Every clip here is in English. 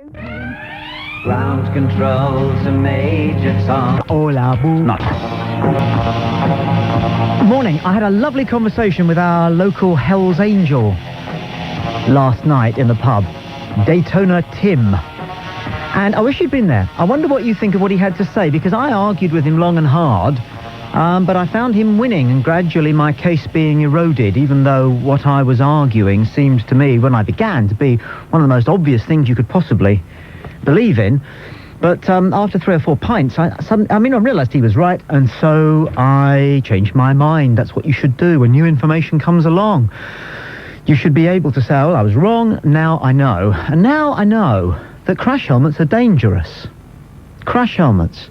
Ground control's a Major Tom. Hola, boo. Not. Morning. I had a lovely conversation with our local Hell's Angel last night in the pub, Daytona Tim. And I wish you'd been there. I wonder what you think of what he had to say, because I argued with him long and hard, but I found him winning and gradually my case being eroded, even though what I was arguing seemed to me, when I began, to be one of the most obvious things you could possibly believe in. But after 3 or 4 pints, I realised he was right, and so I changed my mind. That's what you should do when new information comes along. You should be able to say, well, I was wrong, now I know. And now I know that crash helmets are dangerous. Crash helmets.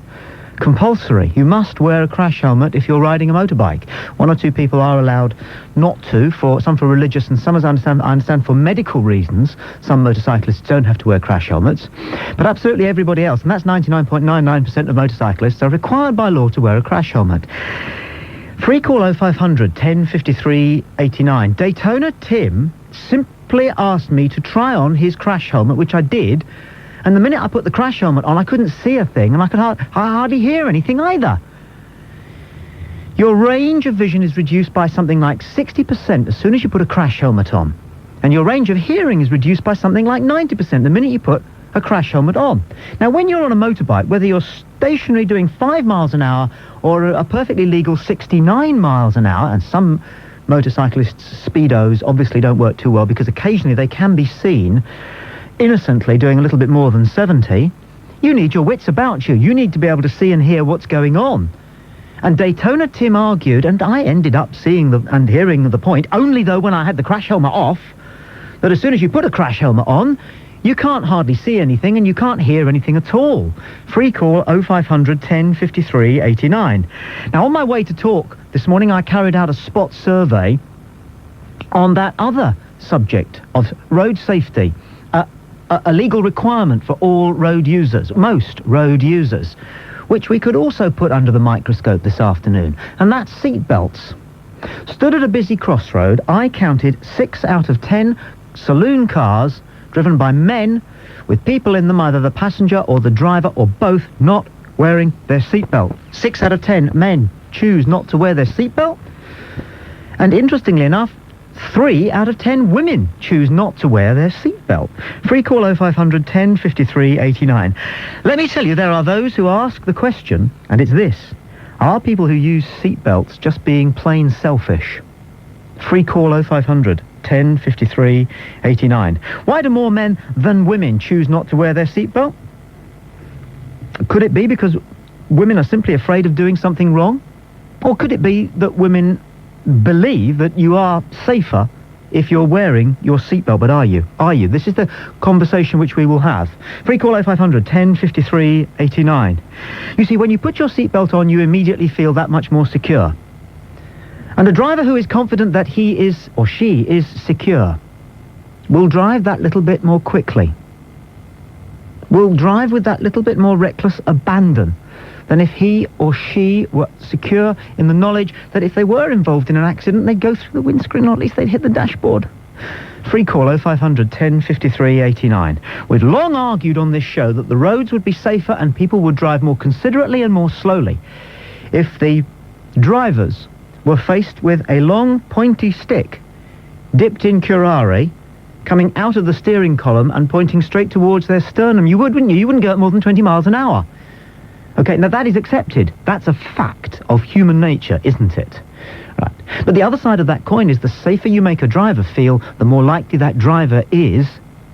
Compulsory. You must wear a crash helmet if you're riding a motorbike. 1 or 2 people are allowed not to, some for religious and some, as I understand, for medical reasons. Some motorcyclists don't have to wear crash helmets. But absolutely everybody else, and that's 99.99% of motorcyclists, are required by law to wear a crash helmet. Free call 0500 1053 89. Daytona Tim simply asked me to try on his crash helmet, which I did. And the minute I put the crash helmet on, I couldn't see a thing, and I could hardly hear anything either. Your range of vision is reduced by something like 60% as soon as you put a crash helmet on. And your range of hearing is reduced by something like 90% the minute you put a crash helmet on. Now, when you're on a motorbike, whether you're stationary doing 5 miles an hour or a perfectly legal 69 miles an hour, and some motorcyclists' speedos obviously don't work too well because occasionally they can be seen innocently doing a little bit more than 70, you need your wits about you. You need to be able to see and hear what's going on. And Daytona Tim argued, and I ended up seeing and hearing the point, only though when I had the crash helmet off, that as soon as you put a crash helmet on, you can't hardly see anything and you can't hear anything at all. Free call 0500 1053 89. Now, on my way to talk this morning, I carried out a spot survey on that other subject of road safety. A legal requirement for all road users, most road users, which we could also put under the microscope this afternoon, and that's seat belts. Stood at a busy crossroad, I counted 6 out of 10 saloon cars driven by men with people in them, either the passenger or the driver or both, not wearing their seatbelt. 6 out of 10 men choose not to wear their seatbelt, and interestingly enough, 3 out of 10 women choose not to wear their seatbelt. Free call 0500 1053 89. Let me tell you, there are those who ask the question, and it's this: are people who use seatbelts just being plain selfish? Free call 0500 1053 89. Why do more men than women choose not to wear their seatbelt? Could it be because women are simply afraid of doing something wrong? Or could it be that women believe that you are safer if you're wearing your seatbelt? But are you? Are you? This is the conversation which we will have. Free call 0500 1053 89. You see, when you put your seatbelt on, you immediately feel that much more secure. And a driver who is confident that he is, or she is, secure will drive that little bit more quickly. Will drive with that little bit more reckless abandon than if he or she were secure in the knowledge that if they were involved in an accident, they'd go through the windscreen, or at least they'd hit the dashboard. Free call 0500 1053 89. We'd long argued on this show that the roads would be safer and people would drive more considerately and more slowly if the drivers were faced with a long, pointy stick dipped in curare coming out of the steering column and pointing straight towards their sternum. You would, wouldn't you? You wouldn't go at more than 20 miles an hour. Okay, now that is accepted. That's a fact of human nature, isn't it? Right. But the other side of that coin is the safer you make a driver feel, the more likely that driver is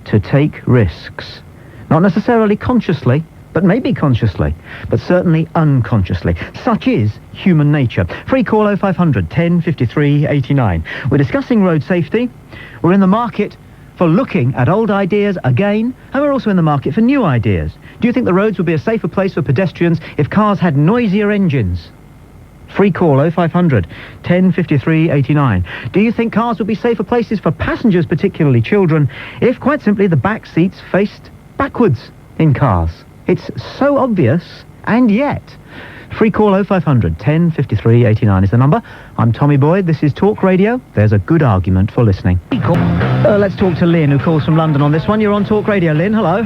to take risks. Not necessarily consciously, but maybe consciously, but certainly unconsciously. Such is human nature. Free call 0500 1053 89. We're discussing road safety. We're in the market for looking at old ideas again, and we're also in the market for new ideas. Do you think the roads would be a safer place for pedestrians if cars had noisier engines? Free call 0500 1053 89. Do you think cars would be safer places for passengers, particularly children, if quite simply the back seats faced backwards in cars? It's so obvious, and yet. Free call 0500 1053 89 is the number. I'm Tommy Boyd. This is Talk Radio. There's a good argument for listening. Let's talk to Lynn, who calls from London on this one. You're on Talk Radio, Lynn. Hello.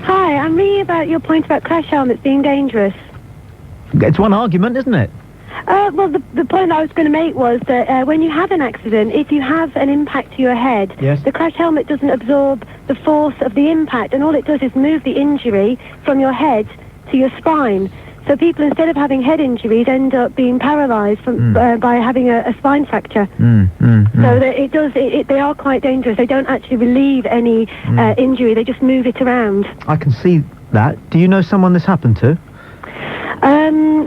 Hi, I'm reading about your point about crash helmets being dangerous. It's one argument, isn't it? Well, the point I was going to make was that when you have an accident, if you have an impact to your head, Yes. the crash helmet doesn't absorb the force of the impact, and all it does is move the injury from your head to your spine. So people, instead of having head injuries, end up being paralysed by having a spine fracture. So that they are quite dangerous. They don't actually relieve any injury. They just move it around. I can see that. Do you know someone this happened to?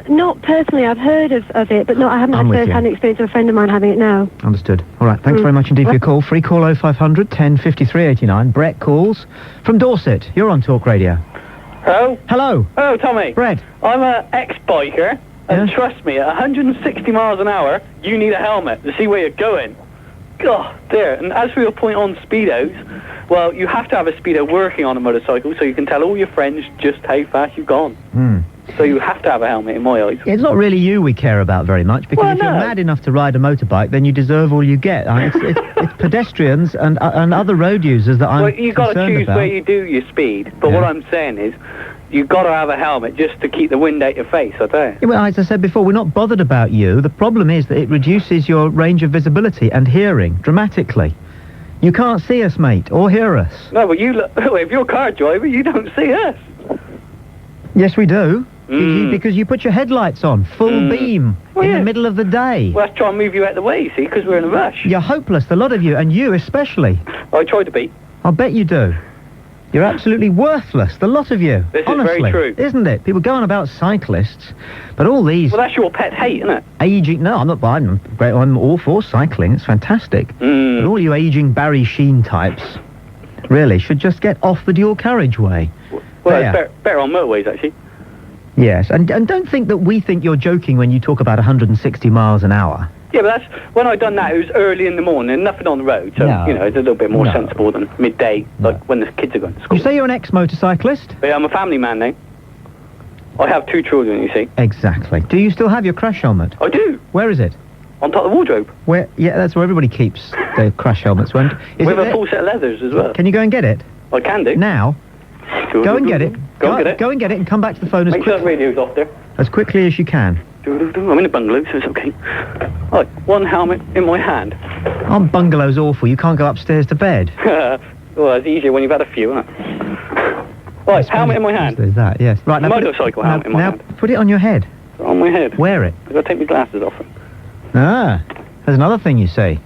Not personally. I've heard of it, but I haven't I'm had with you. first-hand experience of a friend of mine having it now. Understood. All right, thanks very much indeed for your call. Free call 0500 1053 89. Brett calls from Dorset. You're on Talk Radio. Hello? Hello. Hello, Tommy. Brett. I'm an ex-biker, and Yeah? trust me, at 160 miles an hour, you need a helmet to see where you're going. God, dear. And as for your point on speedos, well, you have to have a speedo working on a motorcycle so you can tell all your friends just how fast you've gone. So you have to have a helmet, in my eyes. It's not really you we care about very much, because Well, if you're no. mad enough to ride a motorbike, then you deserve all you get. It's pedestrians and other road users that I'm Well, you've got to concerned choose about. where you do your speed. But Yeah. what I'm saying is, you've got to have a helmet just to keep the wind out your face, I tell you. Yeah, well, as I said before, we're not bothered about you. The problem is that it reduces your range of visibility and hearing dramatically. You can't see us, mate, or hear us. No, but you look, if you're a car driver, you don't see us. Yes, we do. Because you put your headlights on, full beam, Well, in yeah. the middle of the day. Well, let's try and move you out the way, see, because we're in a rush. You're hopeless, a lot of you, and you especially. I try to be. I'll bet you do. You're absolutely worthless, the lot of you. This is honestly, very true. Isn't it? People go on about cyclists, but all these Well, that's your pet hate, isn't it? aging... No, I'm not buying them. I'm all for cycling. It's fantastic. But all you aging Barry Sheen types really should just get off the dual carriageway. Well, There. it's better on motorways, actually. Yes, and don't think that we think you're joking when you talk about 160 miles an hour. Yeah, but that's when I done that. It was early in the morning, nothing on the road, so No. you know it's a little bit more No. sensible than midday, like when the kids are going to school. You say you're an ex-motorcyclist? But yeah, I'm a family man now. I have 2 children, you see. Exactly. Do you still have your crash helmet? I do. Where is it? On top of the wardrobe, Where? Yeah, that's where everybody keeps their crash helmets. Is with it a there? full set of leathers as well. Can you go and get it I can do. now? Go and get it. Go and get it. Go and get it and come back to the phone Make sure the radio's off there. as quickly as you can. I'm in a bungalow, so it's okay. Right, one helmet in my hand. Our bungalow's awful. You can't go upstairs to bed. Well, it's easier when you've had a few, isn't it? Right, helmet in my hand. There's that, yes. Right, now put it- Motorcycle helmet in my now hand. put it on your head. On my head. Wear it. I've got to take my glasses off. Ah, there's another thing you say.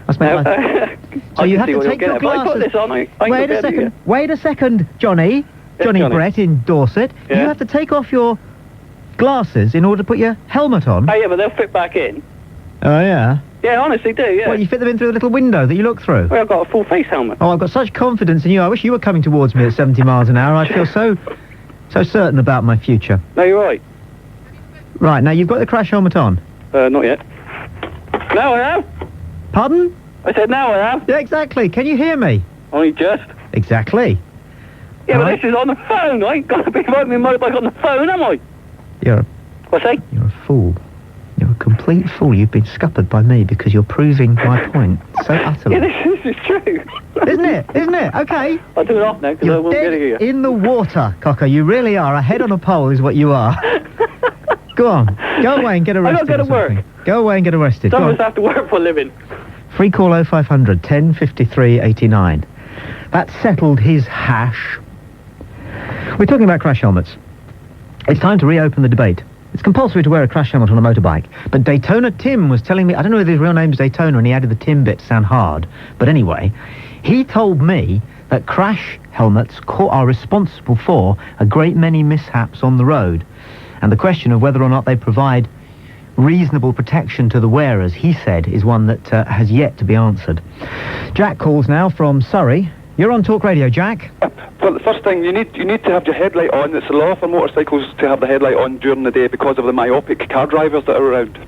Must make Now, life... So I you can have see to what you'll take get. your If I put glasses... this on, I ain't Wait gonna a be able to second. get it. Wait a second, Johnny. Johnny Johnny. Brett in Dorset. Yeah. You have to take off your glasses in order to put your helmet on. Oh, yeah, but they'll fit back in. Oh, yeah? Yeah, honestly do, yeah. Well, you fit them in through the little window that you look through. Well, I've got a full face helmet. Oh, I've got such confidence in you. I wish you were coming towards me at 70 miles an hour. I feel so certain about my future. No, you're right. Right, now you've got the crash helmet on. Not yet. Now I have. Pardon? I said now I have. Yeah, exactly. Can you hear me? Only just. Exactly. Yeah, Right. but this is on the phone. I ain't got to be riding my motorbike on the phone, am I? You're What's that? a fool. You're a complete fool. You've been scuppered by me because you're proving my point so utterly. Yeah, this is true. Isn't it? Isn't it? Okay. I'll do it off now because I You're won't get dead it here. in the water, Cocker. You really are. A head on a pole is what you are. Go on. Go away and get arrested. I gotta go to or work. something. Go away and get arrested. Some Go of on. us have to work for a living. Free call 0500 1053 89. That settled his hash. We're talking about crash helmets. It's time to reopen the debate. It's compulsory to wear a crash helmet on a motorbike. But Daytona Tim was telling me, I don't know whether his real name's Daytona and he added the Tim bit to sound hard. But anyway, he told me that crash helmets are responsible for a great many mishaps on the road. And the question of whether or not they provide reasonable protection to the wearers, he said, is one that has yet to be answered. Jack calls now from Surrey. You're on Talk Radio, Jack. Well, the first thing, you need to have your headlight on. It's a law for motorcycles to have the headlight on during the day because of the myopic car drivers that are around.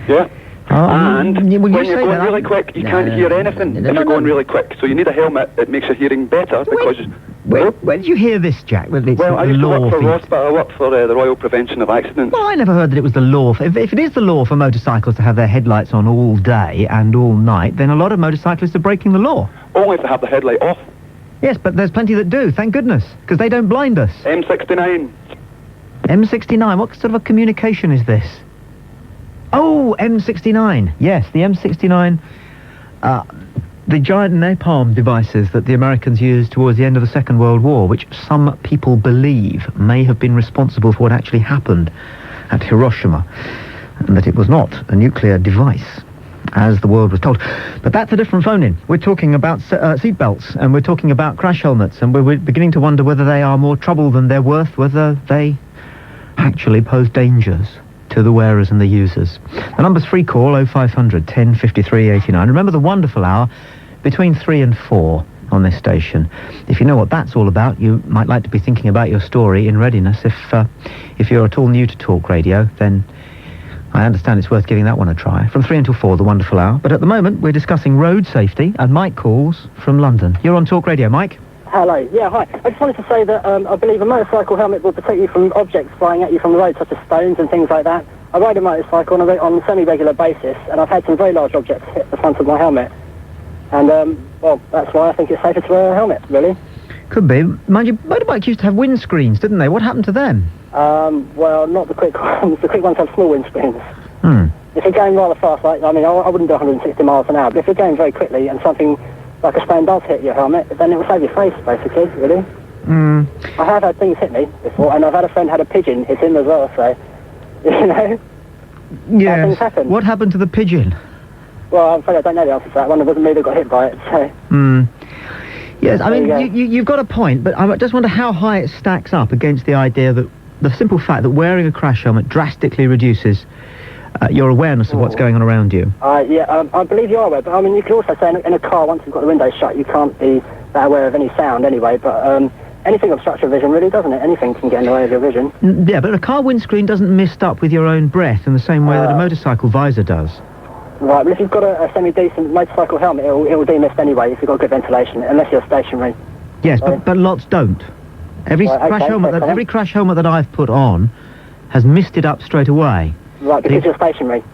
Yeah? And well, you when say you're going that, really quick, you can't hear anything if you're going really quick. So you need a helmet. It makes your hearing better because... Where did you hear this, Jack? Well, it's Well, I the used to law work for for you. ROS, but I worked for the Royal Prevention of Accidents. Well, I never heard that it was the law. If it is the law for motorcycles to have their headlights on all day and all night, then a lot of motorcyclists are breaking the law. Only if they have the headlight off. Yes, but there's plenty that do, thank goodness, because they don't blind us. M69. M69, what sort of a communication is this? Oh, M69. Yes, the M69, the giant napalm devices that the Americans used towards the end of the Second World War, which some people believe may have been responsible for what actually happened at Hiroshima, and that it was not a nuclear device, as the world was told. But that's a different phone-in. We're talking about seatbelts, and we're talking about crash helmets, and we're beginning to wonder whether they are more trouble than they're worth, whether they actually pose dangers to the wearers and the users. The number's free call, 0500 10 53 89. Remember the wonderful hour between 3 and 4 on this station. If you know what that's all about, you might like to be thinking about your story in readiness. If you're at all new to Talk Radio, then I understand it's worth giving that one a try. From 3 until 4, the wonderful hour. But at the moment, we're discussing road safety, and Mike calls from London. You're on Talk Radio, Mike. Hello. Yeah, hi. I just wanted to say that I believe a motorcycle helmet will protect you from objects flying at you from the road, such as stones and things like that. I ride a motorcycle on a semi-regular basis, and I've had some very large objects hit the front of my helmet. And, well, that's why I think it's safer to wear a helmet, really. Could be. Mind you, motorbikes used to have windscreens, didn't they? What happened to them? Well, not the quick ones. The quick ones have small windscreens. If you're going rather fast, I wouldn't do 160 miles an hour, but if you're going very quickly and something like a stone does hit your helmet, then it will save your face, basically, really. I have had things hit me before, and I've had a friend had a pigeon hit him as well, so, you know. Yes. Things happen. What happened to the pigeon? Well, I'm afraid I don't know the answer to that one. It wasn't me that got hit by it, so... Yes, I mean, you've got a point, but I just wonder how high it stacks up against the idea that the simple fact that wearing a crash helmet drastically reduces your awareness of what's going on around you. I believe you are aware, but I mean, you can also say in a car, once you've got the windows shut, you can't be that aware of any sound anyway, but anything obstructs your vision, really, doesn't it? Anything can get in the way of your vision. Yeah, but a car windscreen doesn't mist up with your own breath in the same way that a motorcycle visor does. Right, but if you've got a semi-decent motorcycle helmet, it will demist anyway if you've got good ventilation, unless you're stationary. Yes, but lots don't. Every crash helmet that I've put on has misted up straight away. Right, because you're stationary.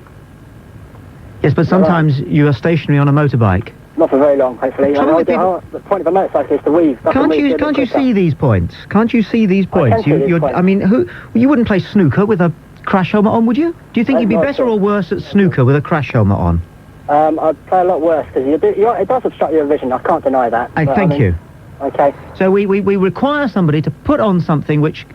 Yes, but sometimes you are stationary on a motorbike. Not for very long, hopefully. The point of a motorcycle is to weave. Can't you see these points? Can't you see these points? I mean, you wouldn't play snooker with a crash helmet on, would you? Do you think you'd be better or worse at snooker with a crash helmet on? I'd play a lot worse, because it does obstruct your vision, I can't deny that. Thank you. Okay. So we require somebody to put on something which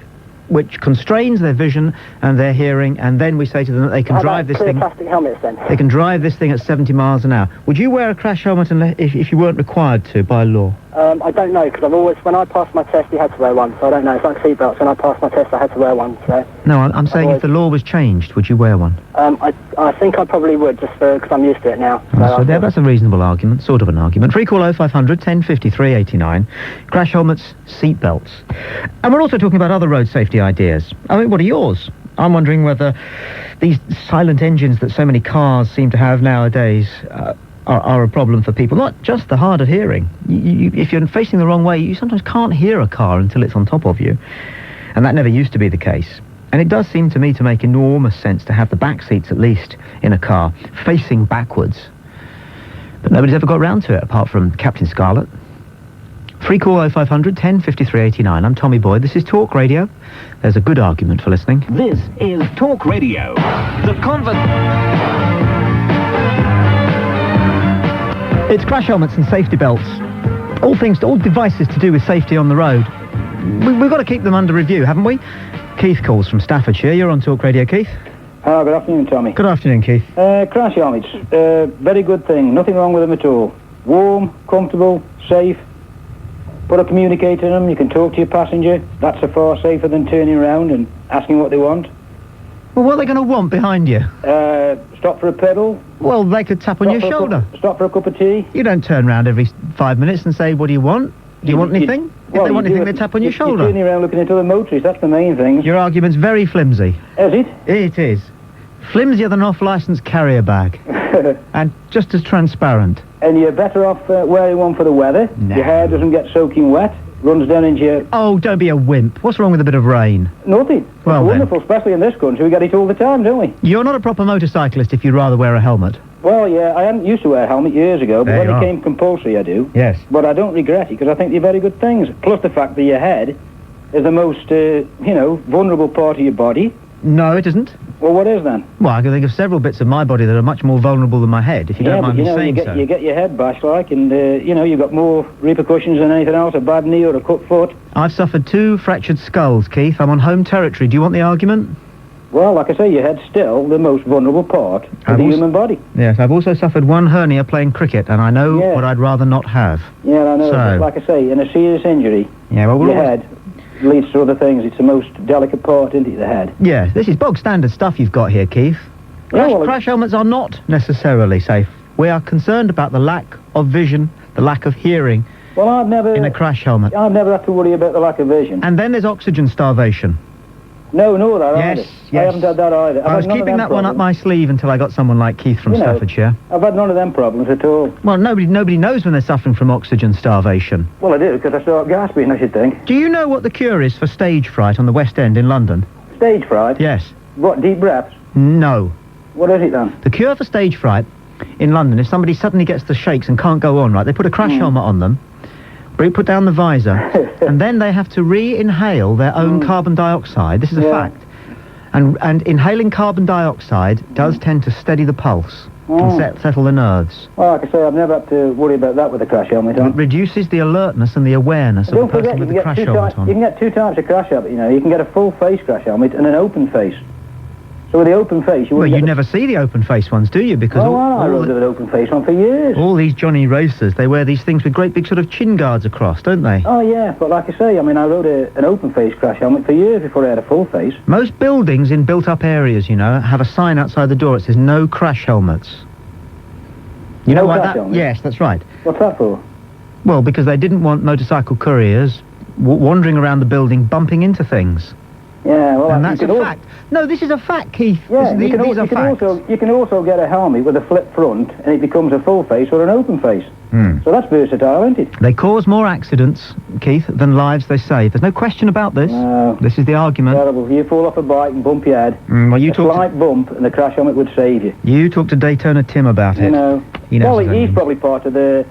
constrains their vision and their hearing, and then we say to them that they can drive this thing... plastic helmets, then? They can drive this thing at 70 miles an hour. Would you wear a crash helmet if you weren't required to by law? I don't know, because when I passed my test, you had to wear one, so I don't know. It's like seatbelts. When I passed my test, I had to wear one, so... No, I'm saying if the law was changed, would you wear one? I think I probably would, just because I'm used to it now. That's a reasonable argument, sort of an argument. Free call 0500 10 53 89. Crash helmets, seatbelts. And we're also talking about other road safety ideas. I mean, what are yours? I'm wondering whether these silent engines that so many cars seem to have nowadays are a problem for people. Not just the hard of hearing. If you're facing the wrong way, you sometimes can't hear a car until it's on top of you. And that never used to be the case. And it does seem to me to make enormous sense to have the back seats, at least, in a car, facing backwards. But nobody's ever got round to it, apart from Captain Scarlet. Free call 0500 10 53 89. I'm Tommy Boyd. This is Talk Radio. There's a good argument for listening. This is Talk Radio. It's crash helmets and safety belts. All devices to do with safety on the road. We've got to keep them under review, haven't we? Keith calls from Staffordshire. You're on Talk Radio, Keith. Good afternoon, Tommy. Good afternoon, Keith. Crash helmets, very good thing. Nothing wrong with them at all. Warm, comfortable, safe. Put a communicator in them, you can talk to your passenger. That's far safer than turning around and asking what they want. Well, what are they going to want behind you? Stop for a pedal. Well, they could tap on your shoulder. Stop for a cup of tea. You don't turn around every 5 minutes and say, what do you want? Do you want anything? If they want anything, they tap on your shoulder. You're turning around looking at other motorists, that's the main thing. Your argument's very flimsy. Is it? It is. Flimsier than off-licence carrier bag. And just as transparent. And you're better off wearing one for the weather. No. Your hair doesn't get soaking wet. Runs down into your... Oh, don't be a wimp. What's wrong with a bit of rain? Nothing. Well, it's wonderful, especially in this country. We get it all the time, don't we? You're not a proper motorcyclist if you'd rather wear a helmet. Well, yeah, I hadn't used to wear a helmet years ago, but when it came compulsory, I do. Yes. But I don't regret it, because I think they're very good things. Plus the fact that your head is the most, vulnerable part of your body. No, it isn't. Well, what is then? Well, I can think of several bits of my body that are much more vulnerable than my head, if you don't mind me saying so. You get your head bashed, and, you've got more repercussions than anything else, a bad knee or a cut foot. I've suffered 2 fractured skulls, Keith. I'm on home territory. Do you want the argument? Well, like I say, your head's still the most vulnerable part of the human body. Yes, I've also suffered 1 hernia playing cricket, and I know what I'd rather not have. Yeah, I know. So, like I say, in a serious injury, your head leads to other things. It's the most delicate part, isn't it, the head? Yeah, this is bog standard stuff you've got here, Keith. Crash helmets are not necessarily safe. We are concerned about the lack of vision, the lack of hearing in a crash helmet. I've never had to worry about the lack of vision. And then there's oxygen starvation. No, that either. Yes. I haven't had that either. I was keeping that one up my sleeve until I got someone like Keith from Staffordshire. I've had none of them problems at all. Well, nobody knows when they're suffering from oxygen starvation. Well, I do, because I start gasping, I should think. Do you know what the cure is for stage fright on the West End in London? Stage fright? Yes. What, deep breaths? No. What is it then? The cure for stage fright in London, if somebody suddenly gets the shakes and can't go on, right, they put a crash helmet on them, put down the visor, and then they have to re-inhale their own carbon dioxide. This is a fact. And inhaling carbon dioxide does tend to steady the pulse and settle the nerves. Well, like I say, I've never had to worry about that with a crash helmet on. It reduces the alertness and the awareness of the person with the crash helmet on. You can get 2 types of crash helmet, You can get a full face crash helmet and an open face. So with the open face, you never see the open face ones, do you? Because I rode with an open face one for years. All these Johnny racers, they wear these things with great big sort of chin guards across, don't they? Oh yeah, but like I say, I rode an open face crash helmet for years before I had a full face. Most buildings in built-up areas, have a sign outside the door that says no crash helmets. You know why that? Helmets? Yes, that's right. What's that for? Well, because they didn't want motorcycle couriers wandering around the building bumping into things. Yeah, well, and that's a fact. No, this is a fact, Keith. Yeah, these are facts. You can also get a helmet with a flip front, and it becomes a full face or an open face. So that's versatile, isn't it? They cause more accidents, Keith, than lives they save. There's no question about this. No. This is the argument. Terrible. If you fall off a bike and bump your head, a slight bump, and the crash helmet would save you. You talk to Daytona Tim about it. He knows. Well, he's probably part of the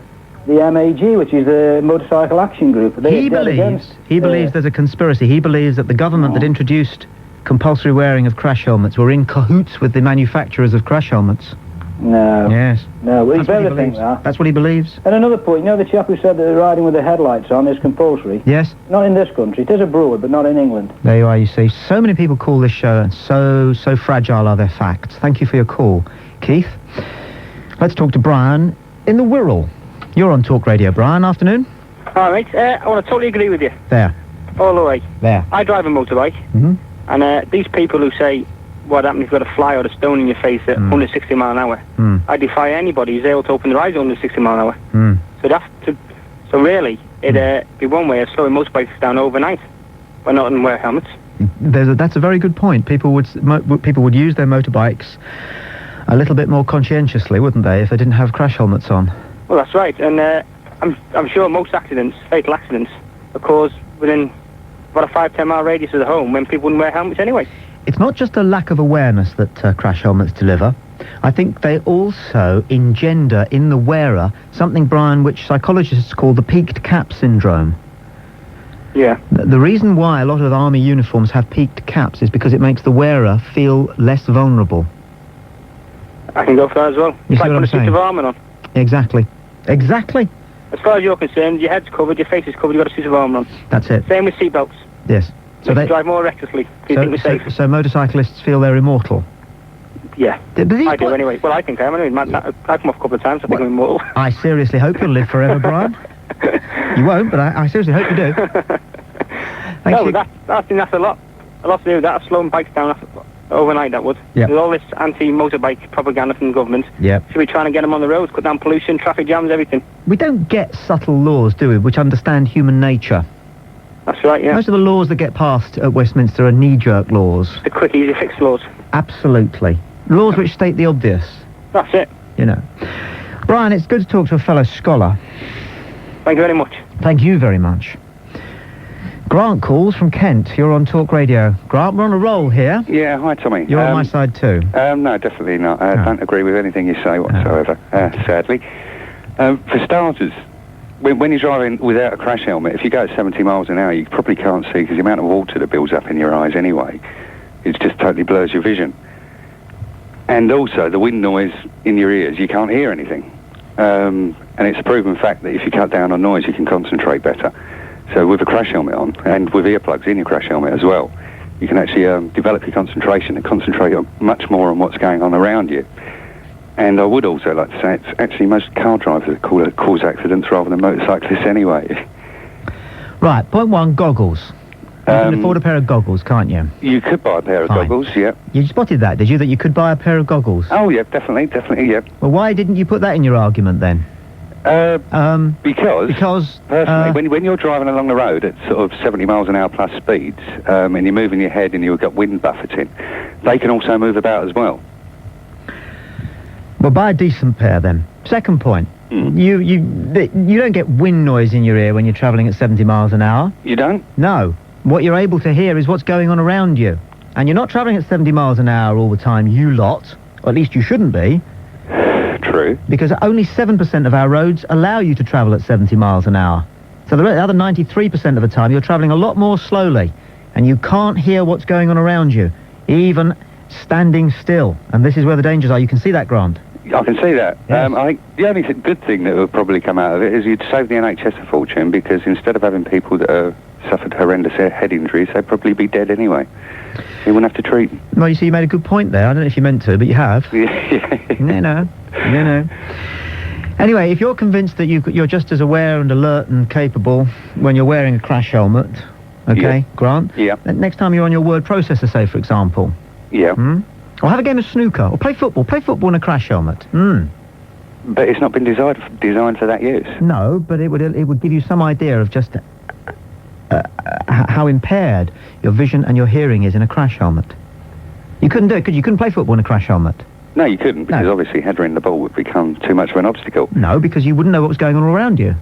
MAG, which is the Motorcycle Action Group. He believes there's a conspiracy. He believes that the government that introduced compulsory wearing of crash helmets were in cahoots with the manufacturers of crash helmets. No. Yes. No, well, That's what he believes. That's what he believes. And another point, the chap who said that riding with the headlights on is compulsory? Yes. Not in this country. It is abroad, but not in England. There you are, you see. So many people call this show, and so fragile are their facts. Thank you for your call, Keith. Let's talk to Brian in the Wirral. You're on Talk Radio, Brian. Afternoon. All right, I want to totally agree with you. There. All the way. There. I drive a motorbike, and these people who say, what happens if you've got a fly or a stone in your face at 160 mile an hour? I defy anybody who's able to open their eyes at 160 mile an hour. So really, it'd be one way of slowing motorbikes down overnight by not having to wear helmets. That's a very good point. People would use their motorbikes a little bit more conscientiously, wouldn't they, if they didn't have crash helmets on? Well, that's right, and I'm sure most accidents, fatal accidents, are caused within about a 5-10 mile radius of the home when people wouldn't wear helmets anyway. It's not just a lack of awareness that crash helmets deliver. I think they also engender in the wearer something, Brian, which psychologists call the peaked cap syndrome. Yeah. The reason why a lot of army uniforms have peaked caps is because it makes the wearer feel less vulnerable. I can go for that as well. You it's see like what I'm putting a suit of armour on. Exactly. As far as you're concerned, your head's covered, your face is covered, you've got a suit of armour on. That's it. Same with seatbelts. Yes. So they drive more recklessly. Do you think we're safe? So motorcyclists feel they're immortal? Yeah. I do anyway. Well, I think I am. I've come off a couple of times. I think I'm immortal. I seriously hope you'll live forever, Brian. You won't, but I seriously hope you do. I think that's a lot to do with that. Slowing bikes down overnight, that would. Yep. With all this anti-motorbike propaganda from the government. Yep. Should be trying to get them on the roads, cut down pollution, traffic jams, everything. We don't get subtle laws, do we, which understand human nature? That's right, yeah. Most of the laws that get passed at Westminster are knee-jerk laws. The quick, easy fix laws. Absolutely. Laws which state the obvious. That's it. Brian, it's good to talk to a fellow scholar. Thank you very much. Thank you very much. Grant calls from Kent. You're on Talk Radio. Grant, we're on a roll here. Yeah, hi Tommy. You're on my side too. No, definitely not. I don't agree with anything you say whatsoever, sadly. For starters, when you're driving without a crash helmet, if you go at 70 miles an hour, you probably can't see because the amount of water that builds up in your eyes anyway, it just totally blurs your vision. And also, the wind noise in your ears, you can't hear anything. And it's a proven fact that if you cut down on noise, you can concentrate better. So with a crash helmet on, and with earplugs in your crash helmet as well, you can actually develop your concentration and concentrate much more on what's going on around you. And I would also like to say it's actually most car drivers that cause accidents rather than motorcyclists anyway. Right, point one, goggles. You can afford a pair of goggles, can't you? You could buy a pair of goggles, yeah. You spotted that, did you, that you could buy a pair of goggles? Oh, yeah, definitely, yeah. Well, why didn't you put that in your argument then? Because personally, when you're driving along the road at sort of 70 miles an hour plus speeds, and you're moving your head and you've got wind buffeting, they can also move about as well. Well, buy a decent pair then. Second point, you don't get wind noise in your ear when you're travelling at 70 miles an hour. You don't? No. What you're able to hear is what's going on around you. And you're not travelling at 70 miles an hour all the time, you lot. Or at least you shouldn't be. True. Because only 7% of our roads allow you to travel at 70 miles an hour. So the other 93% of the time, you're travelling a lot more slowly. And you can't hear what's going on around you, even standing still. And this is where the dangers are. You can see that, Grant. I can see that. Yes. I think the only good thing that will probably come out of it is you'd save the NHS a fortune, because instead of having people that suffered horrendous head injuries, they'd probably be dead anyway. You wouldn't have to treat them. Well, you see, you made a good point there. I don't know if you meant to, but you have. No. Anyway, if you're convinced that you're just as aware and alert and capable when you're wearing a crash helmet, okay, Grant? Yeah. Next time you're on your word processor, say, for example. Yeah. Or have a game of snooker, or play football in a crash helmet. But it's not been designed for that use. No, but it would give you some idea of just how impaired your vision and your hearing is in a crash helmet. You couldn't do it, could you? You couldn't play football in a crash helmet. No, you couldn't, because obviously headering the ball would become too much of an obstacle. No, because you wouldn't know what was going on around you.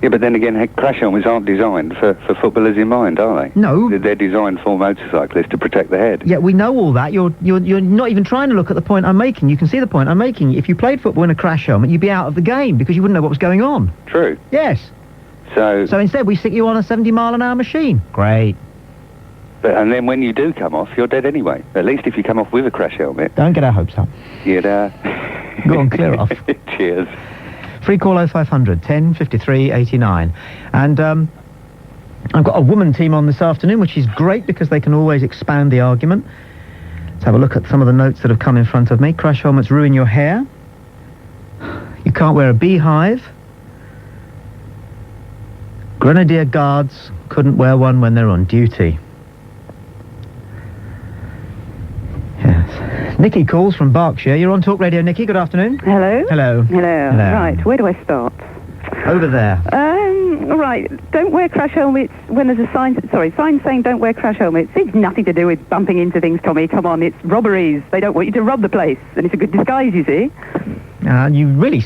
Yeah, but then again, crash helmets aren't designed for footballers in mind, are they? No. They're designed for motorcyclists to protect the head. Yeah, we know all that. You're not even trying to look at the point I'm making. You can see the point I'm making. If you played football in a crash helmet, you'd be out of the game because you wouldn't know what was going on. True. Yes. So instead, we stick you on a 70-mile-an-hour machine. Great. And then when you do come off, you're dead anyway. At least if you come off with a crash helmet. Don't get our hopes up. You'd, Go on, clear off. Cheers. Free call 0500 10 53 89. And I've got a woman team on this afternoon, which is great because they can always expand the argument. Let's have a look at some of the notes that have come in front of me. Crash helmets ruin your hair. You can't wear a beehive. Grenadier Guards couldn't wear one when they're on duty. Yes. Nikki calls from Berkshire. You're on Talk Radio, Nikki. Good afternoon. Hello. Hello. Hello. Right, where do I start? Over there. Right, don't wear crash helmets when there's a sign saying don't wear crash helmets. It's nothing to do with bumping into things, Tommy. Come on, it's robberies. They don't want you to rob the place, and it's a good disguise, you see. You really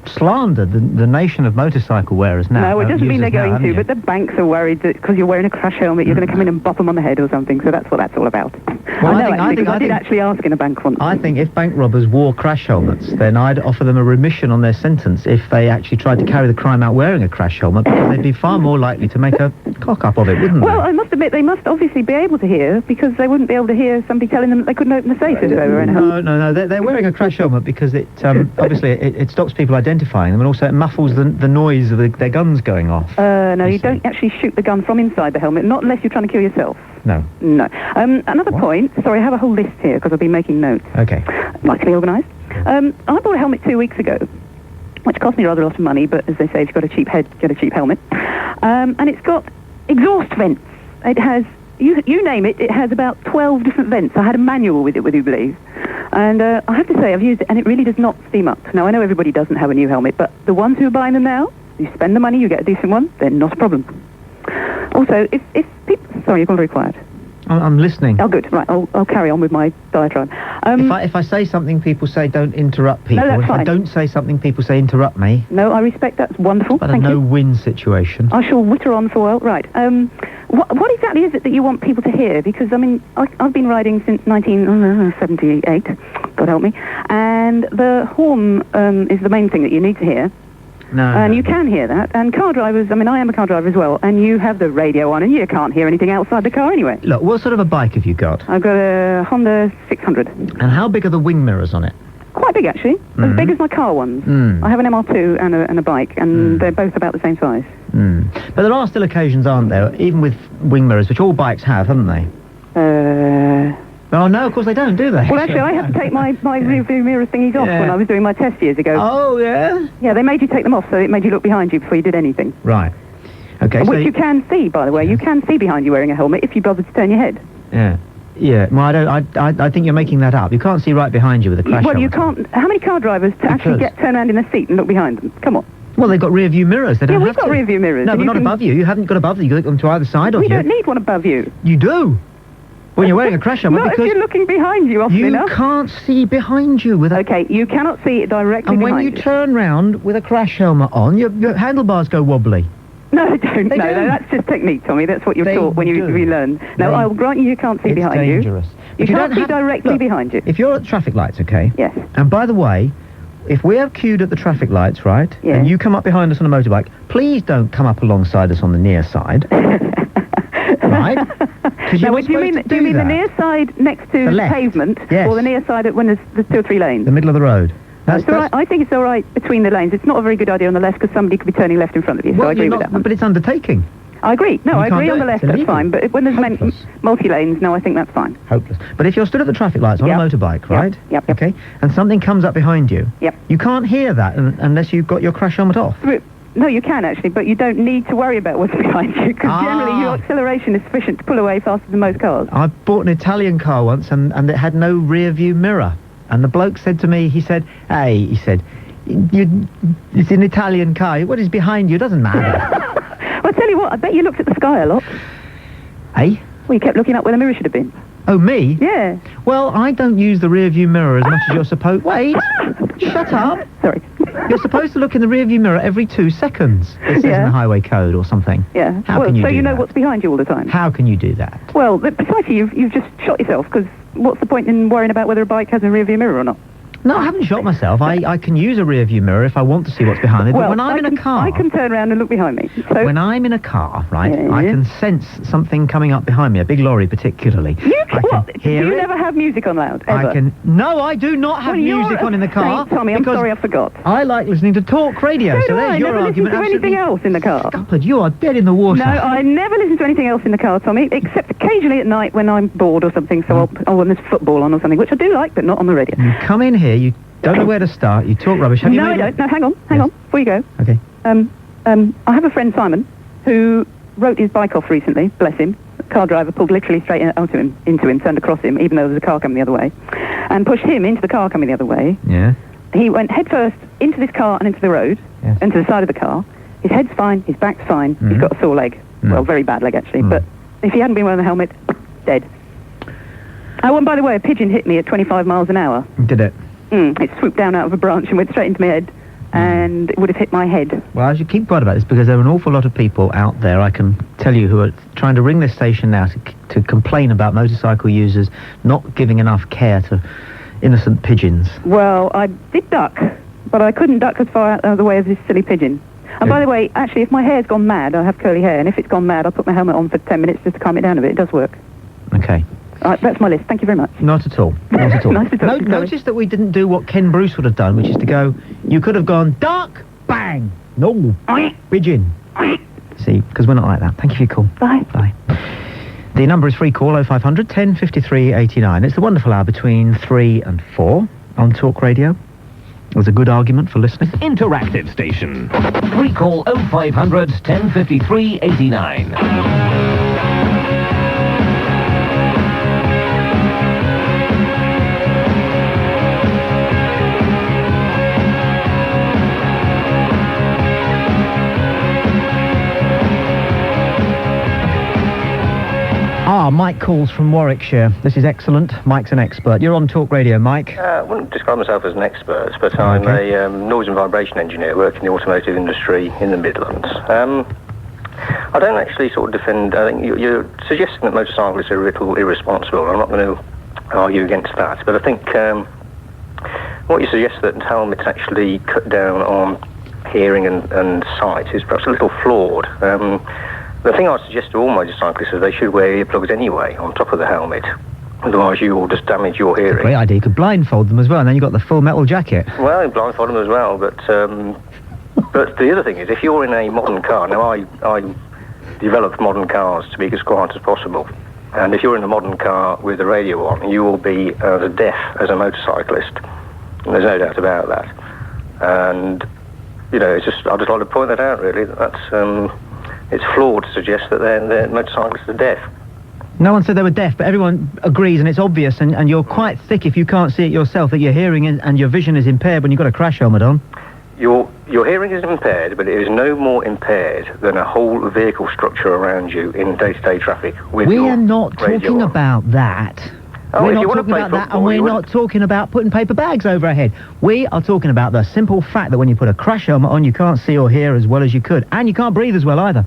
slandered the nation of motorcycle wearers now. No, it doesn't mean they're going to, but the banks are worried that because you're wearing a crash helmet, you're going to come in and bop them on the head or something, so that's what that's all about. Well, I did actually ask in a bank once. I think if bank robbers wore crash helmets, then I'd offer them a remission on their sentence if they actually tried to carry the crime out wearing a crash helmet, because they'd be far more likely to make a cock-up of it, wouldn't they? Well, I must admit, they must obviously be able to hear, because they wouldn't be able to hear somebody telling them that they couldn't open the safe if they were wearing a helmet. No, they're wearing a crash helmet because it obviously it stops people identifying them, and also it muffles the noise of their guns going off. No, you don't actually shoot the gun from inside the helmet, not unless you're trying to kill yourself. No. Another point. Sorry, I have a whole list here because I've been making notes. Okay. Like to be organised. I bought a helmet 2 weeks ago, which cost me rather a lot of money, but as they say, if you've got a cheap head, get a cheap helmet. And it's got exhaust vents. It has, you name it, it has about 12 different vents. I had a manual with it, would you believe? And I have to say, I've used it, and it really does not steam up. Now, I know everybody doesn't have a new helmet, but the ones who are buying them now, you spend the money, you get a decent one, they're not a problem. Also, if people... Sorry, you've gone very quiet. I'm listening. Oh, good. Right, I'll carry on with my diatribe. If I say something, people say don't interrupt people. No, that's if fine. I don't say something, people say interrupt me. No, I respect. That's wonderful. But Thank a you. no-win situation. I shall witter on for a while. Right. What exactly is it that you want people to hear? Because, I mean, I've been riding since 1978, God help me, and the horn is the main thing that you need to hear. No. And you can hear that. And car drivers, I mean, I am a car driver as well, and you have the radio on, and you can't hear anything outside the car anyway. Look, what sort of a bike have you got? I've got a Honda 600. And how big are the wing mirrors on it? Quite big, actually. As big as my car ones. I have an MR2 and a bike, and they're both about the same size. But there are still occasions, aren't there, even with wing mirrors, which all bikes have, haven't they? Oh, no, of course they don't, do they? Well, actually, I had to take my rear view mirror thingies off when I was doing my test years ago. Oh, yeah? Yeah, they made you take them off, so it made you look behind you before you did anything. Right. Okay, Which you can see, by the way. You can see behind you wearing a helmet if you bother to turn your head. Yeah. Yeah, well, I think you're making that up. You can't see right behind you with a crash Well, you helmet. can't... How many car drivers actually turn around in their seat and look behind them? Come on. Well, they've got rear view mirrors. They don't Yeah, have we've got to. rear view mirrors. No, and but you not can- above you. You haven't got above you. You look them to either side of We you. don't need one above you. You do. When you're wearing a crash helmet, Not if because you're looking behind you often you enough. can't see behind you with a... Okay, you cannot see it directly And behind when you turn round with a crash helmet on, your handlebars go wobbly. No, they don't. They No, do. that's just technique, Tommy. That's what you're They taught when you do. relearn. No, They- I'll grant you can't see It's behind dangerous. you. But You you can't don't see have- directly look, behind you. If you're at traffic lights, okay? Yes. And by the way, if we have queued at the traffic lights, right? Yeah. And you come up behind us on a motorbike, please don't come up alongside us on the near side. Right? 'Cause you're Now, not do you mean supposed to do you mean the that. near side next to The the left. pavement, Yes. or the near side when there's 2 or 3 lanes? The middle of the road. That's, It's all right. I think it's all right between the lanes. It's not a very good idea on the left because somebody could be turning left in front of you. So well, I agree you're with not- that one. But it's undertaking. I agree. No, You I can't agree do on it. the left. It's That's illegal. fine. But when there's Hopeless. multi-lanes, no, I think that's fine. Hopeless. But if you're stood at the traffic lights on Yep. a motorbike, right? Yep. Okay. And something comes up behind you. Yep. You can't hear that unless you've got your crash helmet off. No, you can actually, but you don't need to worry about what's behind you because generally your acceleration is sufficient to pull away faster than most cars. I bought an Italian car once and it had no rear view mirror. And the bloke said to me, he said, hey, he said, it's an Italian car. What is behind you? It doesn't matter. Well, I tell you what, I bet you looked at the sky a lot. Hey? Well, you kept looking up where the mirror should have been. Oh, me? Yeah. Well, I don't use the rear view mirror as much as you're supposed... Wait! Shut up! Sorry. You're supposed to look in the rear view mirror every 2 seconds. It says in Yeah. the highway code or something. Yeah. How well, can you so do you know that? what's behind you all the time. How can you do that? Well, precisely, you've just shot yourself because what's the point in worrying about whether a bike has a rear view mirror or not? No, I haven't shot myself. I can use a rear view mirror if I want to see what's behind it. Well, but when I'm in a car... I can turn around and look behind me. So When I'm in a car, right, Yeah. I can sense something coming up behind me, a big lorry particularly. I can do hear you it. never have music on loud, ever? I can... No, I do not have Well, you're music a on in the car. saint, Tommy, I'm because sorry, I forgot. I like listening to talk radio, so do there's I your never argument. listen to anything Absolutely else in the car. scuppered. You are dead in the water. No, I never listen to anything else in the car, Tommy, except occasionally at night when I'm bored or something, so when there's football on or something, which I do like, but not on the radio. You come in here, you don't know where to start, you talk rubbish. Have you No, I made don't. No, hang on, before you go. Okay. I have a friend, Simon, who wrote his bike off recently, bless him. The car driver pulled literally straight into him, turned across him, even though there was a car coming the other way, and pushed him into the car coming the other way. Yeah. He went headfirst into this car and into the road, Yes. into the side of the car. His head's fine, his back's fine, he's got a sore leg. Well, very bad leg, actually, but if he hadn't been wearing the helmet, dead. Oh, and by the way, a pigeon hit me at 25 miles an hour. Did it? It swooped down out of a branch and went straight into my head, and it would have hit my head. Well, I should keep quiet about this because there are an awful lot of people out there, I can tell you, who are trying to ring this station now to complain about motorcycle users not giving enough care to innocent pigeons. Well, I did duck, but I couldn't duck as far out of the way as this silly pigeon. And by the way, actually, if my hair's gone mad, I have curly hair, and if it's gone mad, I'll put my helmet on for 10 minutes just to calm it down a bit. It does work. Okay. All right, that's my list. Thank you very much. Not at all. Not at all. Nice to talk to you, Chloe. Notice that we didn't do what Ken Bruce would have done, which is to go, you could have gone, duck, bang, no, pigeon. See, because we're not like that. Thank you for your call. Bye. Bye. The number is free call 0500 1053 89. It's the wonderful hour between 3 and 4 on Talk Radio. It was a good argument for listening. Interactive station. Free call 0500 1053 89. Mike calls from Warwickshire. This is excellent. Mike's an expert. You're on Talk Radio, Mike. I wouldn't describe myself as an expert, but I'm a noise and vibration engineer working in the automotive industry in the Midlands. I don't actually sort of defend... I think you're suggesting that motorcyclists are a little irresponsible. I'm not going to argue against that, but I think what you suggest that helmets actually cut down on hearing and sight is perhaps a little flawed. The thing I suggest to all motorcyclists is they should wear earplugs anyway on top of the helmet. Otherwise you will just damage your hearing. Great idea. You could blindfold them as well, and then you've got the full metal jacket. Well, you blindfold them as well, but the other thing is, if you're in a modern car... Now, I developed modern cars to be as quiet as possible. And if you're in a modern car with the radio on, you will be as deaf as a motorcyclist. And there's no doubt about that. And, you know, I'd just like to point that out, really. That's... it's flawed to suggest that their motorcyclists are deaf. No one said they were deaf, but everyone agrees, and it's obvious, and you're quite thick if you can't see it yourself, that your hearing and your vision is impaired when you've got a crash helmet on. Your hearing is impaired, but it is no more impaired than a whole vehicle structure around you in day-to-day traffic with We your are not radio talking on. about that. Oh, we're if not you want to talking play about that, football, and we're you not talking about putting paper bags over our head. We are talking about the simple fact that when you put a crash helmet on, you can't see or hear as well as you could, and you can't breathe as well either.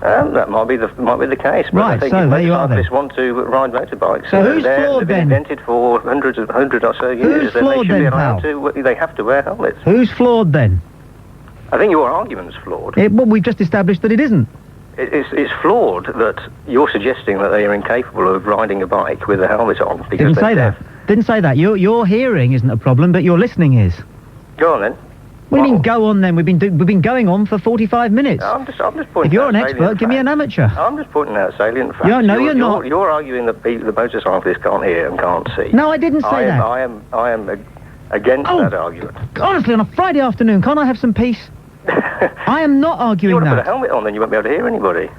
That might be the case, but right, I think so if there you are then. motorcyclists want to ride motorbikes, So who's they've flawed been then? invented for hundred or so years, then they flawed should be then, allowed pal? to. They have to wear helmets. Who's flawed then? I think your argument's flawed. Well, we've just established that it isn't. It's flawed that you're suggesting that they are incapable of riding a bike with a helmet on because Didn't they're say deaf. that. Didn't say that. Your hearing isn't a problem, but your listening is. Go on then. What do you mean, go on then? We've been going on for 45 minutes. I'm just pointing. If you're out an expert, salient give me an amateur. I'm just pointing out salient facts. Yeah, no, you're not. You're arguing that the motorcyclists can't hear and can't see. No, I didn't say that. I am against that argument. Honestly, on a Friday afternoon, can't I have some peace? I am not arguing You want to that. put a helmet on, then you won't be able to hear anybody.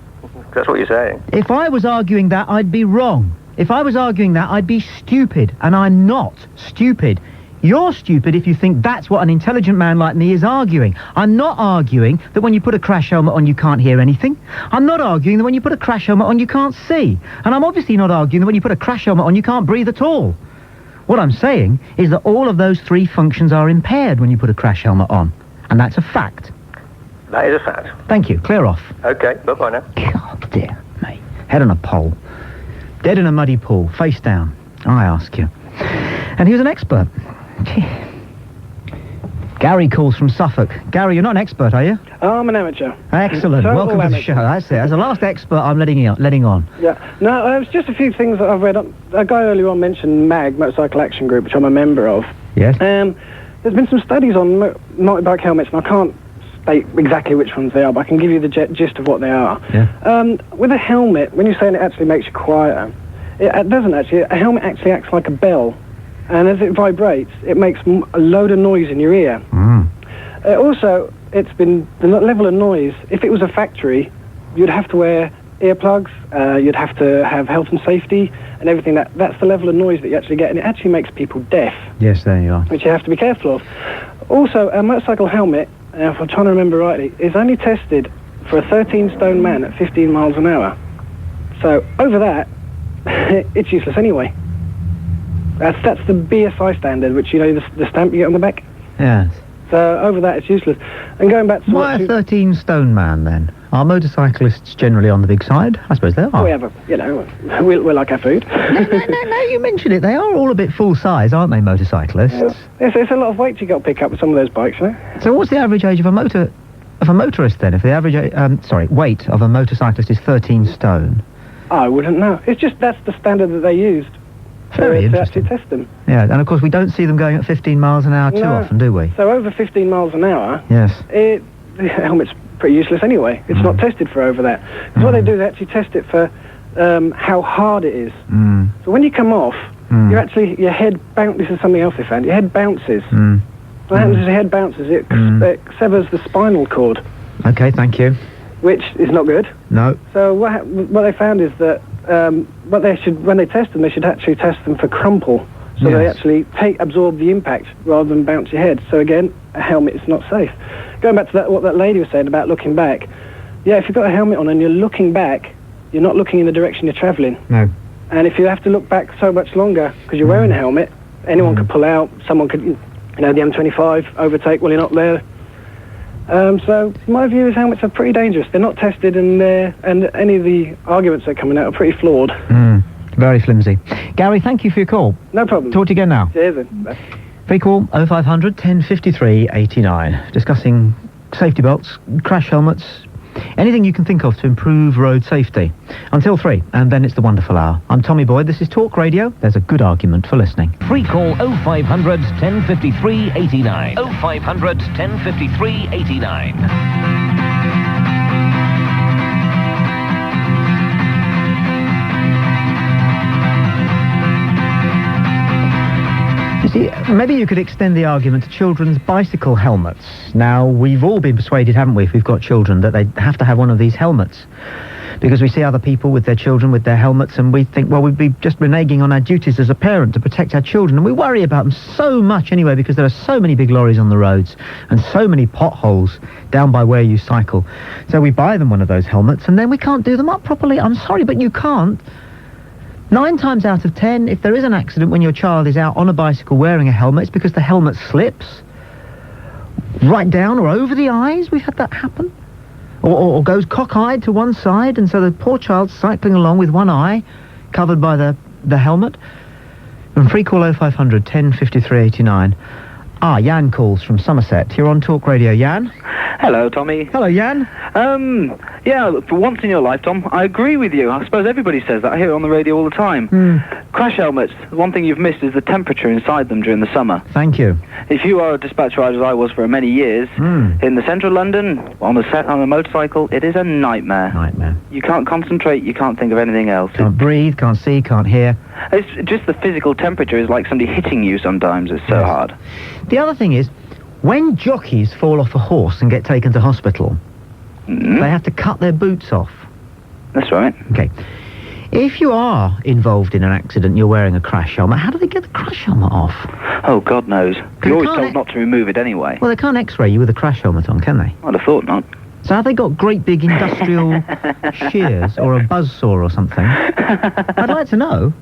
That's what you're saying. If I was arguing that, I'd be wrong. If I was arguing that, I'd be stupid, and I'm not stupid. You're stupid if you think that's what an intelligent man like me is arguing. I'm not arguing that when you put a crash helmet on you can't hear anything. I'm not arguing that when you put a crash helmet on you can't see. And I'm obviously not arguing that when you put a crash helmet on you can't breathe at all. What I'm saying is that all of those three functions are impaired when you put a crash helmet on. And that's a fact. That is a fact. Thank you. Clear off. Okay, bye-bye now. God, dear me. Head on a pole. Dead in a muddy pool. Face down. I ask you. And he was an expert. Gary calls from Suffolk. Gary, you're not an expert, are you? Oh, I'm an amateur. Excellent. Total Welcome to the show. That's it. As the last expert, I'm letting on. Yeah. No, it's just a few things that I've read. A guy earlier on mentioned MAG, Motorcycle Action Group, which I'm a member of. Yes. There's been some studies on motorbike helmets, and I can't state exactly which ones they are, but I can give you the gist of what they are. Yeah. With a helmet, when you're saying it actually makes you quieter, it doesn't actually. A helmet actually acts like a bell. And as it vibrates, it makes a load of noise in your ear. Also, it's been the level of noise. If it was a factory, you'd have to wear earplugs. You'd have to have health and safety and everything. That's the level of noise that you actually get, and it actually makes people deaf. Yes, there you are. Which you have to be careful of. Also, a motorcycle helmet, if I'm trying to remember rightly, is only tested for a 13-stone man at 15 miles an hour. So over that, it's useless anyway. That's the BSI standard, which, you know, the stamp you get on the back. Yes. So over that, it's useless. And going back to why a 13-stone man, then? Are motorcyclists generally on the big side? I suppose they are. We have we like our food. No, you mentioned it. They are all a bit full size, aren't they, motorcyclists? Yeah. It's a lot of weight you got to pick up with some of those bikes, you know? So what's the average age of a motorist, then? If the average weight of a motorcyclist is 13 stone? I wouldn't know. It's just that's the standard that they used. Very interesting. To actually test them. Yeah, and of course we don't see them going at 15 miles an hour too often, do we? So over 15 miles an hour, yes, the helmet's pretty useless anyway. It's not tested for over that. Because what they do, they actually test it for how hard it is. So when you come off, your head bounces. This is something else they found. Your head bounces. What happens is your head bounces, it severs the spinal cord. Okay, thank you. Which is not good. No. So what they found is that when they test them, they should actually test them for crumple. So they actually absorb the impact rather than bounce your head. So again, a helmet is not safe. Going back to what that lady was saying about looking back. Yeah, if you've got a helmet on and you're looking back, you're not looking in the direction you're travelling. No. And if you have to look back so much longer because you're wearing a helmet, anyone could pull out. Someone could, the M25 overtake while you're not there. So my view is helmets are pretty dangerous. They're not tested, and any of the arguments that are coming out are pretty flawed. Very flimsy. Gary, thank you for your call. No problem. Talk to you again now. Cheers. Free call 0500 1053 89. Discussing safety belts, crash helmets, anything you can think of to improve road safety. Until 3, and then it's the wonderful hour. I'm Tommy Boyd. This is Talk Radio. There's a good argument for listening. Free call 0500 1053 89. 0500 1053 89. See, maybe you could extend the argument to children's bicycle helmets. Now, we've all been persuaded, haven't we, if we've got children, that they have to have one of these helmets. Because we see other people with their children with their helmets, and we think, well, we'd be just reneging on our duties as a parent to protect our children. And we worry about them so much anyway, because there are so many big lorries on the roads and so many potholes down by where you cycle. So we buy them one of those helmets, and then we can't do them up properly. I'm sorry, but you can't. 9 times out of 10, if there is an accident when your child is out on a bicycle wearing a helmet, it's because the helmet slips right down or over the eyes. We've had that happen. Or goes cockeyed to one side, and so the poor child's cycling along with one eye covered by the helmet. And free call 0500 1053 89. Jan calls from Somerset. You're on Talk Radio, Jan. Hello, Tommy. Hello, Jan. Yeah, for once in your life, Tom, I agree with you. I suppose everybody says that. I hear it on the radio all the time. Crash helmets, one thing you've missed is the temperature inside them during the summer. Thank you. If you are a dispatch rider, as I was for many years, in the central London, on a motorcycle, it is a nightmare. Nightmare. You can't concentrate, you can't think of anything else. Can't breathe, can't see, can't hear. It's just the physical temperature is like somebody hitting you sometimes. It's so hard. The other thing is, when jockeys fall off a horse and get taken to hospital, they have to cut their boots off. That's right. Okay. If you are involved in an accident, you're wearing a crash helmet, how do they get the crash helmet off? Oh, God knows. You're always told not to remove it anyway. Well, they can't x-ray you with a crash helmet on, can they? I'd have thought not. So have they got great big industrial shears or a buzzsaw or something? I'd like to know.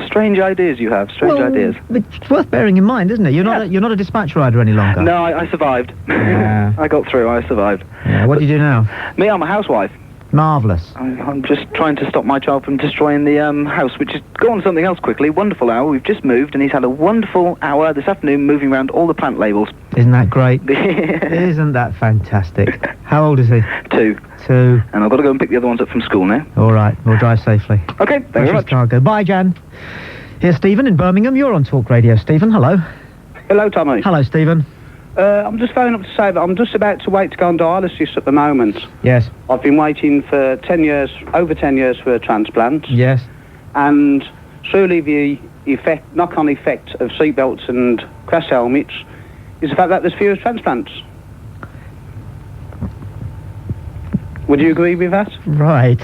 Strange ideas you have, strange ideas. It's worth bearing in mind, isn't it? You're not a dispatch rider any longer. No, I survived. Yeah. I got through, I survived. Yeah, what do you do now? Me, I'm a housewife. Marvellous. I'm just trying to stop my child from destroying the house, which is... Go on to something else quickly. Wonderful hour. We've just moved, and he's had a wonderful hour this afternoon moving around all the plant labels. Isn't that great? Isn't that fantastic? How old is he? 2. 2. And I've got to go and pick the other ones up from school now. All right. We'll drive safely. Okay, thank you very much. Cargo. Bye, Jan. Here's Stephen in Birmingham. You're on Talk Radio. Stephen, hello. Hello, Tommy. Hello, Stephen. I'm just phoning up to say that I'm just about to wait to go on dialysis at the moment. Yes. I've been waiting for 10 years, over 10 years for a transplant. Yes. And truly the knock-on effect of seatbelts and crash helmets is the fact that there's fewer transplants. Would you agree with that? Right.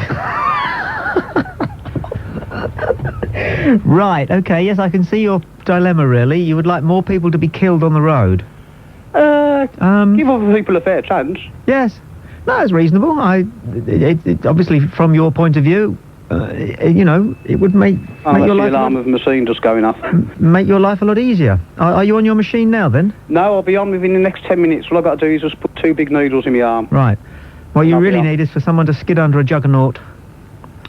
Right, okay, yes, I can see your dilemma, really. You would like more people to be killed on the road. Give other people a fair chance. Yes. No, it's reasonable. It obviously, from your point of view, it would make your life... the alarm of the machine just going off. Make your life a lot easier. Are you on your machine now, then? No, I'll be on within the next 10 minutes. All I've got to do is just put 2 big needles in my arm. Right. What you really need is for someone to skid under a juggernaut.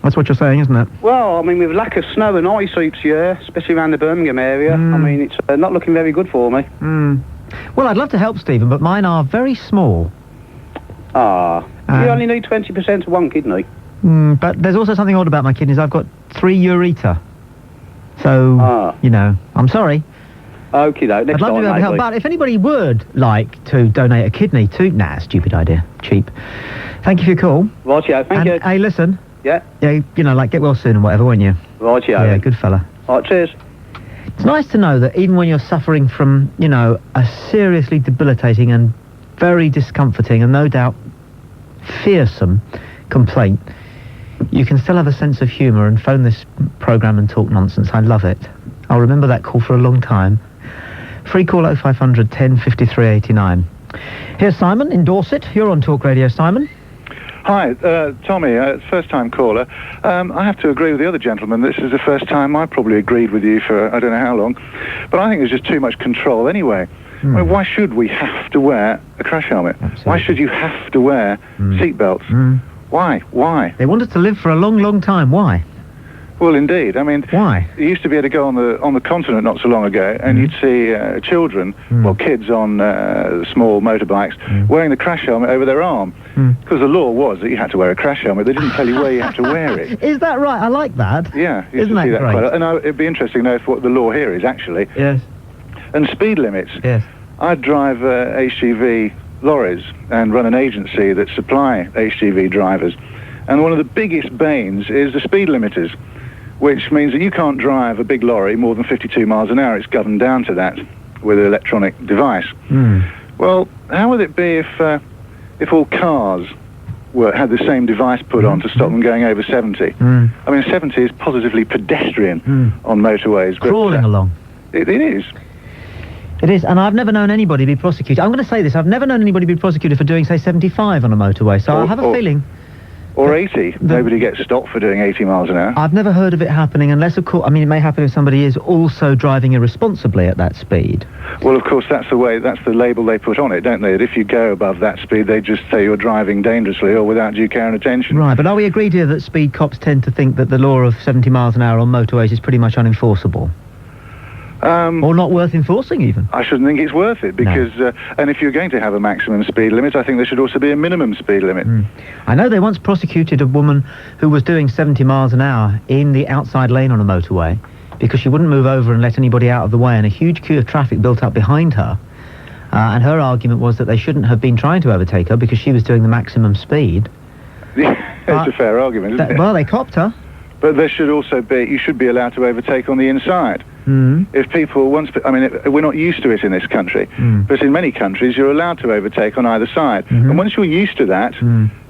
That's what you're saying, isn't it? Well, I mean, with lack of snow and ice each year, especially around the Birmingham area, I mean, it's not looking very good for me. Well, I'd love to help, Stephen, but mine are very small. You only need 20% of one kidney. But there's also something odd about my kidneys. I've got 3 ureter. So, I'm sorry. Okay, though. I'd love to be able to help, but if anybody would like to donate a kidney to... Nah, stupid idea. Cheap. Thank you for your call. Rightio, thank you. Hey, listen. Yeah? Yeah, get well soon and whatever, won't you? Rightio. Yeah, good fella. All right, cheers. It's nice to know that even when you're suffering from, a seriously debilitating and very discomforting and no doubt fearsome complaint, you can still have a sense of humour and phone this programme and talk nonsense. I love it. I'll remember that call for a long time. Free call 0500 10 53 89. Here's Simon in Dorset. You're on Talk Radio, Simon. Hi, Tommy, first-time caller. I have to agree with the other gentleman. This is the first time I probably agreed with you for I don't know how long. But I think there's just too much control anyway. I mean, why should we have to wear a crash helmet? Absolutely. Why should you have to wear seatbelts? Why? Why? They want us to live for a long, long time. Why? Well, indeed. I mean, why? You used to be able to go on the continent not so long ago, and you'd see children, well, kids on small motorbikes, wearing the crash helmet over their arm, because the law was that you had to wear a crash helmet. They didn't tell you where you had to wear it. Is that right? I like that. Yeah, you used Isn't to see that that great? quite a lot. And it'd be interesting to know what the law here is actually. Yes. And speed limits. Yes. I drive HGV lorries and run an agency that supply HGV drivers, and one of the biggest banes is the speed limiters, which means that you can't drive a big lorry more than 52 miles an hour. It's governed down to that with an electronic device. Well, how would it be if all cars had the same device put on to stop them going over 70? I mean, 70 is positively pedestrian on motorways. Crawling along. It is. It is, and I've never known anybody be prosecuted. I'm going to say this, I've never known anybody be prosecuted for doing, say, 75 on a motorway, so I have a feeling... Or 80. Nobody gets stopped for doing 80 miles an hour. I've never heard of it happening unless, of course, I mean, it may happen if somebody is also driving irresponsibly at that speed. Well, of course, that's the label they put on it, don't they? That if you go above that speed, they just say you're driving dangerously or without due care and attention. Right, but are we agreed here that speed cops tend to think that the law of 70 miles an hour on motorways is pretty much unenforceable? Or not worth enforcing, even? I shouldn't think it's worth it, because, and if you're going to have a maximum speed limit, I think there should also be a minimum speed limit. I know they once prosecuted a woman who was doing 70 miles an hour in the outside lane on a motorway because she wouldn't move over and let anybody out of the way, and a huge queue of traffic built up behind her. And her argument was that they shouldn't have been trying to overtake her because she was doing the maximum speed. It's a fair argument, isn't it? Well, they copped her. But there should also be, you should be allowed to overtake on the inside. If people we're not used to it in this country, but in many countries you're allowed to overtake on either side. And once you're used to that,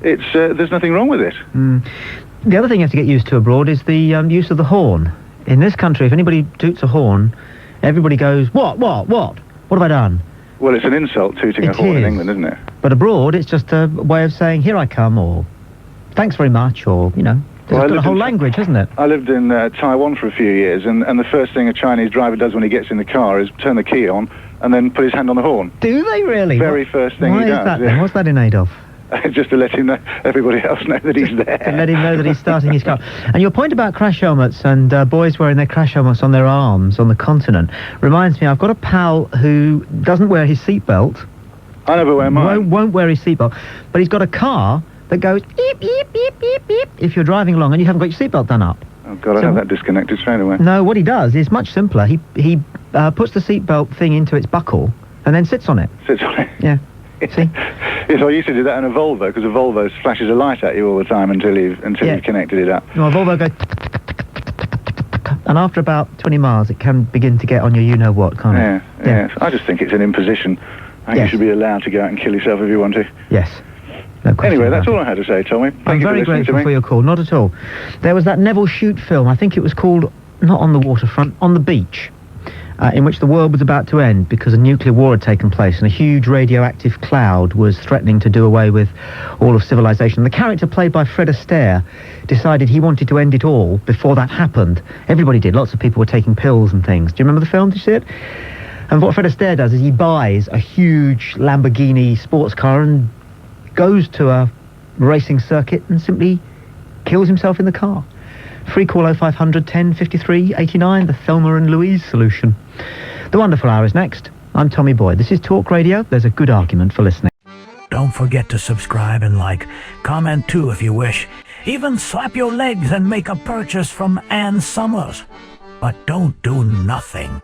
it's there's nothing wrong with it. The other thing you have to get used to abroad is the use of the horn. In this country, if anybody toots a horn, everybody goes, what have I done? Well, it's an insult tooting a horn in England, isn't it? But abroad, it's just a way of saying, here I come, or thanks very much, or, you know. There's got a whole language, hasn't it? I lived in Taiwan for a few years, and the first thing a Chinese driver does when he gets in the car is turn the key on and then put his hand on the horn. Do they really? Very first thing he does. Why is that then? What's that in aid of? Just to let him know, everybody else know that he's there. To let him know that he's starting his car. And your point about crash helmets and boys wearing their crash helmets on their arms on the continent reminds me, I've got a pal who doesn't wear his seatbelt. I never wear mine. Won't wear his seatbelt, but he's got a car that goes beep, beep, beep, beep, beep if you're driving along and you haven't got your seatbelt done up. Oh, God, I have that disconnected straight away. No, what he does is much simpler. He puts the seatbelt thing into its buckle and then sits on it. Sits on it? Yeah. See? Yes, I used to do that in a Volvo, because a Volvo flashes a light at you all the time until you've connected it up. No, a Volvo goes... And after about 20 miles, it can begin to get on your you-know-what, can't it? Yeah. I just think it's an imposition. I think you should be allowed to go out and kill yourself if you want to. Yes. No question anyway, that's about all I had to say, Tommy. I'm very grateful for your call. Not at all. There was that Neville Shute film. I think it was called, not On the Waterfront, On the Beach, in which the world was about to end because a nuclear war had taken place and a huge radioactive cloud was threatening to do away with all of civilization. The character played by Fred Astaire decided he wanted to end it all before that happened. Everybody did. Lots of people were taking pills and things. Do you remember the film? Did you see it? And what Fred Astaire does is he buys a huge Lamborghini sports car and goes to a racing circuit and simply kills himself in the car. Free call 0500 10 53 89, the Thelma and Louise solution. The Wonderful Hour is next. I'm Tommy Boyd. This is Talk Radio. There's a good argument for listening. Don't forget to subscribe and like. Comment too if you wish. Even slap your legs and make a purchase from Ann Summers. But don't do nothing.